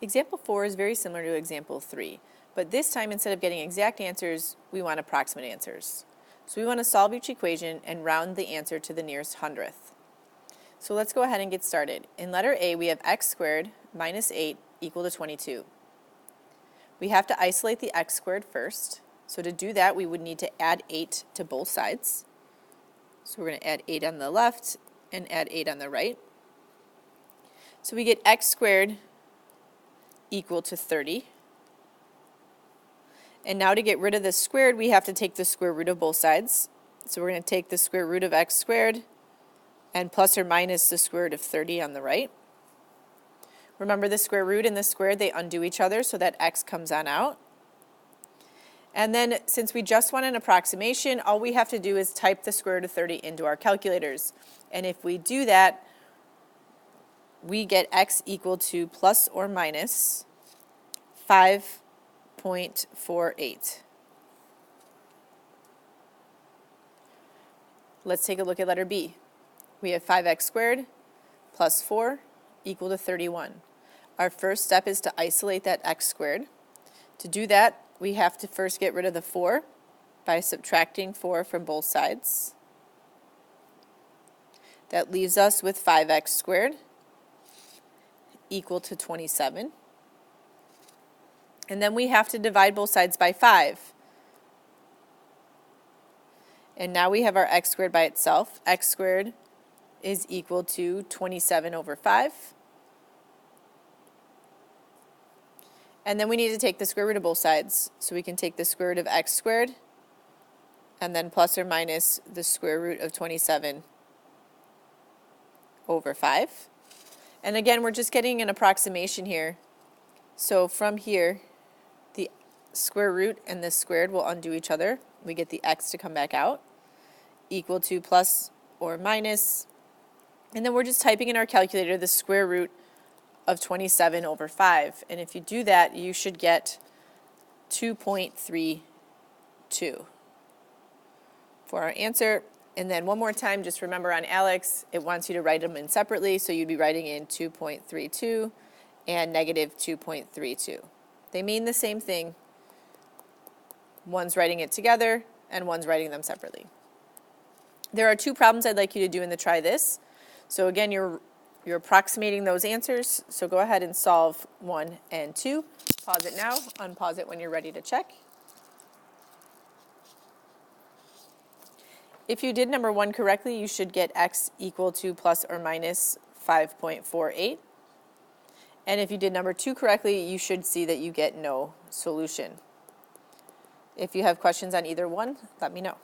Example 4 is very similar to example 3, but this time instead of getting exact answers, we want approximate answers. So we want to solve each equation and round the answer to the nearest hundredth. So let's go ahead and get started. In letter A, we have x squared minus 8 equal to 22. We have to isolate the x squared first. So to do that, we would need to add 8 to both sides. So we're going to add 8 on the left and add 8 on the right. So we get x squared equal to 30. And now to get rid of the squared, we have to take the square root of both sides. So we're going to take the square root of x squared and plus or minus the square root of 30 on the right. Remember, the square root and the square, they undo each other so that x comes on out. And then since we just want an approximation, all we have to do is type the square root of 30 into our calculators. And if we do that, we get x equal to plus or minus 5.48. Let's take a look at letter B. We have 5x squared plus 4 equal to 31. Our first step is to isolate that x squared. To do that, we have to first get rid of the 4 by subtracting 4 from both sides. That leaves us with 5x squared equal to 27. And then we have to divide both sides by 5. And now we have our x squared by itself. X squared is equal to 27 over 5. And then we need to take the square root of both sides. So we can take the square root of x squared and then plus or minus the square root of 27 over 5. And again, we're just getting an approximation here. So from here, the square root and the squared will undo each other. We get the x to come back out, equal to plus or minus. And then we're just typing in our calculator the square root of 27 over 5. And if you do that, you should get 2.32 for our answer. And then one more time, just remember on Alex, it wants you to write them in separately, so you'd be writing in 2.32 and negative 2.32. They mean the same thing. One's writing it together, and one's writing them separately. There are 2 problems I'd like you to do in the try this. So again, you're approximating those answers, so go ahead and solve 1 and 2. Pause it now, unpause it when you're ready to check. If you did number 1 correctly, you should get x equal to plus or minus 5.48. And if you did number 2 correctly, you should see that you get no solution. If you have questions on either one, let me know.